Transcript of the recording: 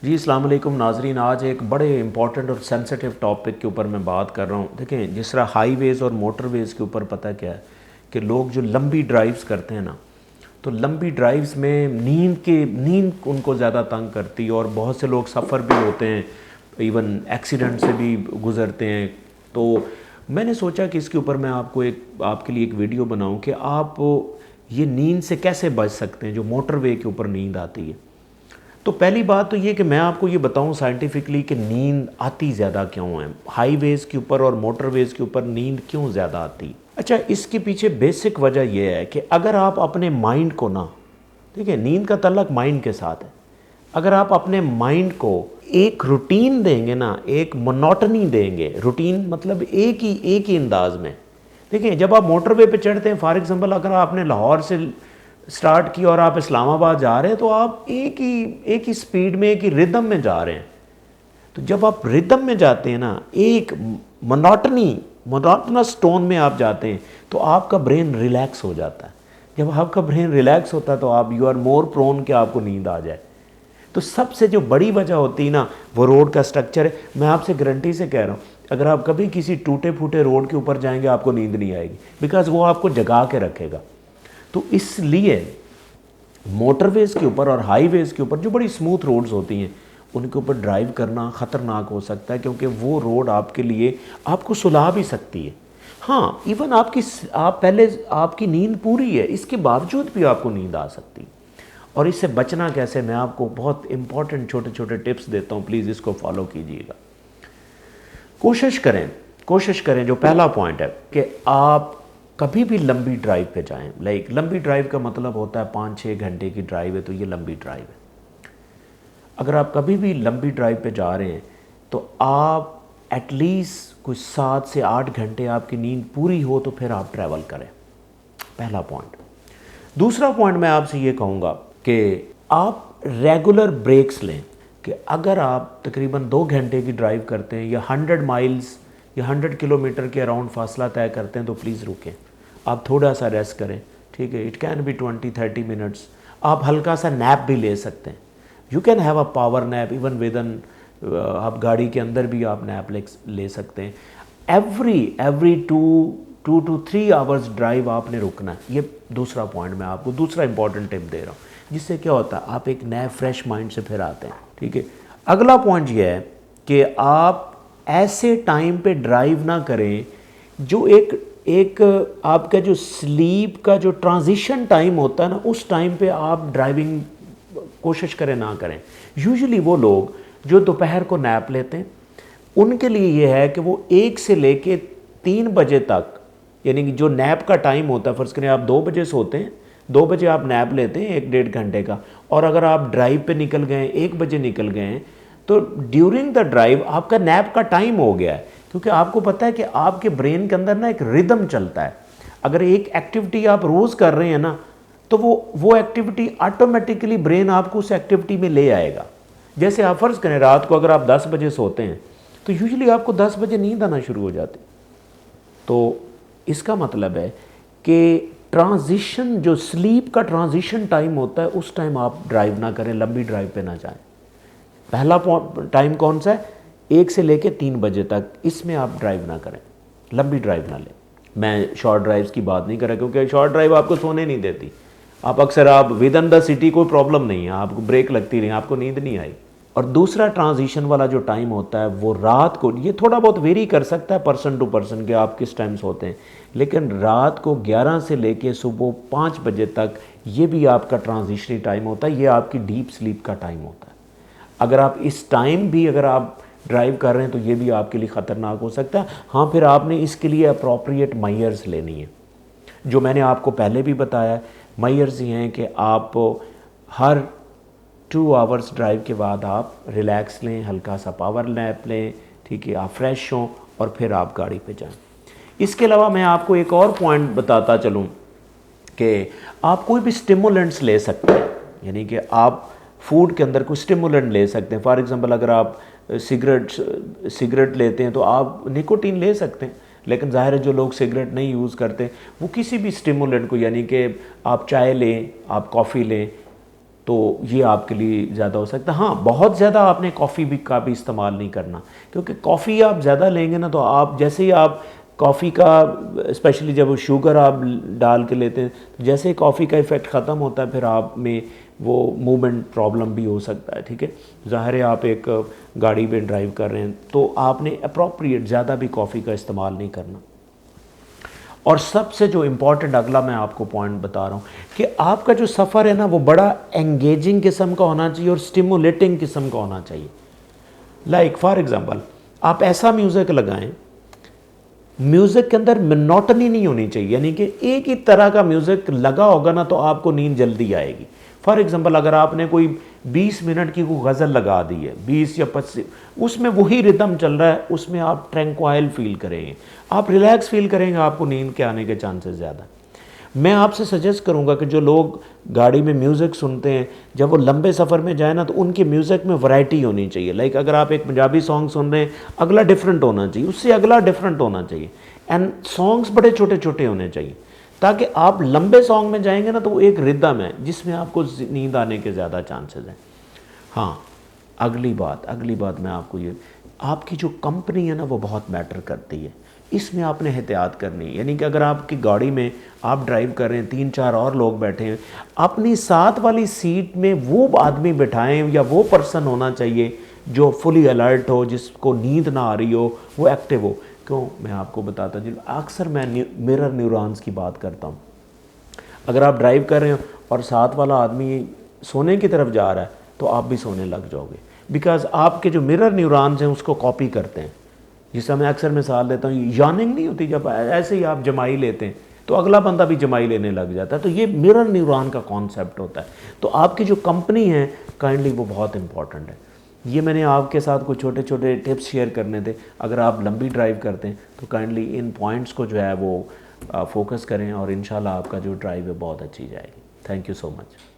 जी अस्सलाम वालेकुम नाजरीन। आज एक बड़े इंपॉर्टेंट और सेंसिटिव टॉपिक के ऊपर मैं बात कर रहा हूँ। देखें, जिस तरह हाईवेज़ और मोटरवेज़ के ऊपर पता क्या है कि लोग जो लंबी ड्राइव्स करते हैं ना, तो लंबी ड्राइव्स में नींद उनको ज़्यादा तंग करती है और बहुत से लोग सफ़र भी होते हैं, इवन एक्सीडेंट से भी गुज़रते हैं। तो मैंने सोचा कि इसके ऊपर मैं आपके लिए एक वीडियो बनाऊं कि आप ये नींद से कैसे बच सकते हैं जो मोटरवे के ऊपर नींद आती है। तो पहली बात तो ये कि मैं आपको ये बताऊं साइंटिफिकली कि नींद आती ज़्यादा क्यों है, हाईवेज़ के ऊपर और मोटरवेज़ के ऊपर नींद क्यों ज़्यादा आती है। अच्छा, इसके पीछे बेसिक वजह यह है कि अगर आप अपने माइंड को ना, देखिए नींद का तल्लक माइंड के साथ है, अगर आप अपने माइंड को एक रूटीन देंगे ना, एक मोनोटनी देंगे, रूटीन मतलब एक ही अंदाज में। देखिए, जब आप मोटरवे पे चढ़ते हैं, फॉर एग्जांपल अगर आपने लाहौर से स्टार्ट की और आप इस्लामाबाद जा रहे हैं, तो आप एक ही स्पीड में, एक ही रिदम में जा रहे हैं। तो जब आप रिदम में जाते हैं ना, एक मोनोटनस टोन में आप जाते हैं, तो आपका ब्रेन रिलैक्स हो जाता है। जब आपका ब्रेन रिलैक्स होता है तो आप यू आर मोर प्रोन कि आपको नींद आ जाए। तो सबसे जो बड़ी वजह होती है ना, वो रोड का स्ट्रक्चर है। मैं आपसे गारंटी से कह रहा हूँ, अगर आप कभी किसी टूटे फूटे रोड के ऊपर जाएंगे, आपको नींद नहीं आएगी, बिकॉज वो आपको जगा के रखेगा। तो इसलिए मोटरवेज़ के ऊपर और हाईवेज़ के ऊपर जो बड़ी स्मूथ रोड्स होती हैं, उनके ऊपर ड्राइव करना ख़तरनाक हो सकता है, क्योंकि वो रोड आपके लिए आपको सुला भी सकती है। हाँ, इवन आपकी नींद पूरी है, इसके बावजूद भी आपको नींद आ सकती है। और इससे बचना कैसे, मैं आपको बहुत इंपॉर्टेंट छोटे छोटे टिप्स देता हूँ, प्लीज़ इसको फॉलो कीजिएगा। कोशिश करें, जो पहला पॉइंट है कि आप कभी भी लंबी ड्राइव पे जाएं। लंबी ड्राइव का मतलब होता है 5-6 घंटे की ड्राइव है, तो ये लंबी ड्राइव है। अगर आप कभी भी लंबी ड्राइव पे जा रहे हैं, तो आप एटलीस्ट कुछ 7 से 8 घंटे आपकी नींद पूरी हो, तो फिर आप ट्रैवल करें। पहला पॉइंट। दूसरा पॉइंट मैं आपसे ये कहूँगा कि आप रेगुलर ब्रेक्स लें। कि अगर आप तकरीबन 2 घंटे की ड्राइव करते हैं, या 100 माइल्स या 100 किलोमीटर के अराउंड फासला तय करते हैं, तो प्लीज़ रुकें, आप थोड़ा सा रेस्ट करें। ठीक है, इट कैन बी 20-30 मिनट्स। आप हल्का सा नैप भी ले सकते हैं। You can have a power nap even within, आप गाड़ी के अंदर भी आप नैप ले सकते हैं। एवरी 2 to 3 आवर्स ड्राइव आपने रुकना है। ये दूसरा पॉइंट मैं आपको दूसरा इंपॉर्टेंट टिप दे रहा हूँ, जिससे क्या होता है, आप एक नए फ्रेश माइंड से फिर आते हैं। ठीक है, अगला पॉइंट ये है कि आप ऐसे टाइम पे ड्राइव ना करें जो एक आपका जो स्लीप का जो ट्रांजिशन टाइम होता है ना, उस टाइम पे आप ड्राइविंग कोशिश करें ना करें। यूजुअली वो लोग जो दोपहर को नैप लेते हैं, उनके लिए ये है कि वो 1 से लेके 3 बजे तक, यानी कि जो नैप का टाइम होता है, फ़र्ज़ करें आप 2 बजे सोते हैं, 2 बजे आप नैप लेते हैं 1-1.5 घंटे का, और अगर आप ड्राइव पे निकल गए 1 बजे निकल गए हैं, तो ड्यूरिंग द ड्राइव आपका नैप का टाइम हो गया है। क्योंकि आपको पता है कि आपके ब्रेन के अंदर ना एक रिदम चलता है। अगर एक एक्टिविटी आप रोज़ कर रहे हैं ना, तो वो एक्टिविटी ऑटोमेटिकली ब्रेन आपको उस एक्टिविटी में ले आएगा। जैसे आप फ़र्ज़ करें रात को अगर आप 10 बजे सोते हैं, तो यूजुअली आपको 10 बजे नींद आना शुरू हो जाती। तो इसका मतलब है कि ट्रांजिशन, जो स्लीप का ट्रांजिशन टाइम होता है, उस टाइम आप ड्राइव ना करें, लंबी ड्राइव पे ना जाएं। पहला टाइम कौन सा है, 1 से लेके 3 बजे तक, इसमें आप ड्राइव ना करें, लंबी ड्राइव ना लें। मैं शॉर्ट ड्राइव्स की बात नहीं कर रहा, क्योंकि शॉर्ट ड्राइव आपको सोने नहीं देती। आप विद इन द सिटी कोई प्रॉब्लम नहीं है, आपको ब्रेक लगती रही, आपको नींद नहीं आई। और दूसरा ट्रांजिशन वाला जो टाइम होता है, वो रात को, ये थोड़ा बहुत वेरी कर सकता है पर्सन टू पर्सन के आप किस टाइम सोते हैं, लेकिन रात को 11 से लेके सुबह 5 बजे तक ये भी आपका ट्रांजिशनरी टाइम होता है, ये आपकी डीप स्लीप का टाइम होता है। अगर आप इस टाइम भी अगर आप ड्राइव कर रहे हैं, तो ये भी आपके लिए ख़तरनाक हो सकता है। हाँ, फिर आपने इसके लिए अप्रोप्रिएट मेजर्स लेनी है, जो मैंने आपको पहले भी बताया। मेजर्स ये हैं कि आप हर 2 आवर्स ड्राइव के बाद आप रिलैक्स लें, हल्का सा पावर नैप लें, ठीक है, आप फ्रेश हों और फिर आप गाड़ी पे जाएं। इसके अलावा मैं आपको एक और पॉइंट बताता चलूँ कि आप कोई भी स्टिमुलेंट्स ले सकते हैं, यानी कि आप फूड के अंदर कोई स्टिमुलेंट ले सकते हैं। फॉर एग्जांपल अगर आप सिगरेट लेते हैं, तो आप निकोटीन ले सकते हैं, लेकिन ज़ाहिर है जो लोग सिगरेट नहीं यूज़ करते, वो किसी भी स्टिमुलेंट को, यानी कि आप चाय लें, आप कॉफ़ी लें, तो ये आपके लिए ज़्यादा हो सकता है। हाँ, बहुत ज़्यादा आपने कॉफ़ी का भी इस्तेमाल नहीं करना, क्योंकि कॉफ़ी आप ज़्यादा लेंगे ना तो आप जैसे ही आप कॉफ़ी का, स्पेशली जब वो शुगर आप डाल के लेते हैं, तो जैसे ही कॉफ़ी का इफ़ेक्ट ख़त्म होता है फिर आप में वो मूवमेंट प्रॉब्लम भी हो सकता है। ठीक है, ज़ाहिर है आप एक गाड़ी पे ड्राइव कर रहे हैं तो आपने अप्रोप्रिएट ज़्यादा भी कॉफ़ी का इस्तेमाल नहीं करना। और सबसे जो इम्पॉर्टेंट अगला मैं आपको पॉइंट बता रहा हूँ कि आपका जो सफ़र है ना वो बड़ा एंगेजिंग किस्म का होना चाहिए और स्टिमुलेटिंग किस्म का होना चाहिए। लाइक फॉर एग्ज़ाम्पल, आप ऐसा म्यूज़िक लगाएं, म्यूज़िक के अंदर मोनोटनी नहीं होनी चाहिए, यानी कि एक ही तरह का म्यूज़िक लगा होगा ना तो आपको नींद जल्दी आएगी। फॉर एग्ज़ाम्पल, अगर आपने कोई 20 मिनट की कोई गज़ल लगा दी है, 20 या 25, उसमें वही रिदम चल रहा है, उसमें आप ट्रैंक्वाइल फील करेंगे, आप रिलैक्स फील करेंगे, आपको नींद के आने के चांसेस ज़्यादा। मैं आपसे सजेस्ट करूंगा कि जो लोग गाड़ी में म्यूज़िक सुनते हैं, जब वो लंबे सफ़र में जाए ना तो उनके म्यूज़िक में वैरायटी होनी चाहिए। लाइक अगर आप एक पंजाबी सॉन्ग सुन रहे हैं, अगला डिफरेंट होना चाहिए, उससे अगला डिफरेंट होना चाहिए, एंड सॉन्ग्स बड़े छोटे छोटे होने चाहिए, ताकि आप लंबे सॉन्ग में जाएंगे ना तो वो एक रिदम है जिसमें आपको नींद आने के ज़्यादा चांसेस हैं। हाँ, अगली बात मैं आपको ये, आपकी जो कंपनी है ना वो बहुत मैटर करती है, इसमें आपने एहतियात करनी है। यानी कि अगर आपकी गाड़ी में आप ड्राइव कर रहे हैं, 3-4 और लोग बैठे हैं, अपनी साथ वाली सीट में वो आदमी बिठाएं या वो पर्सन होना चाहिए जो फुली अलर्ट हो, जिसको नींद ना आ रही हो, वो एक्टिव हो। क्यों, मैं आपको बताता हूँ, अक्सर मैं मिरर न्यूरॉन्स की बात करता हूँ। अगर आप ड्राइव कर रहे हो और साथ वाला आदमी सोने की तरफ जा रहा है तो आप भी सोने लग जाओगे, बिकॉज आपके जो मिरर न्यूरॉन्स हैं उसको कॉपी करते हैं। जिससे मैं अक्सर मिसाल देता हूँ, यार्निंग नहीं होती, जब ऐसे ही आप जमाई लेते हैं तो अगला बंदा भी जमाई लेने लग जाता है, तो ये मिरर न्यूरॉन का कॉन्सेप्ट होता है। तो आपकी जो कंपनी है काइंडली वो बहुत इंपॉर्टेंट है। ये मैंने आपके साथ कुछ छोटे छोटे टिप्स शेयर करने थे। अगर आप लंबी ड्राइव करते हैं तो काइंडली इन पॉइंट्स को जो है वो फोकस करें और इंशाल्लाह आपका जो ड्राइव है बहुत अच्छी जाएगी। Thank you so much.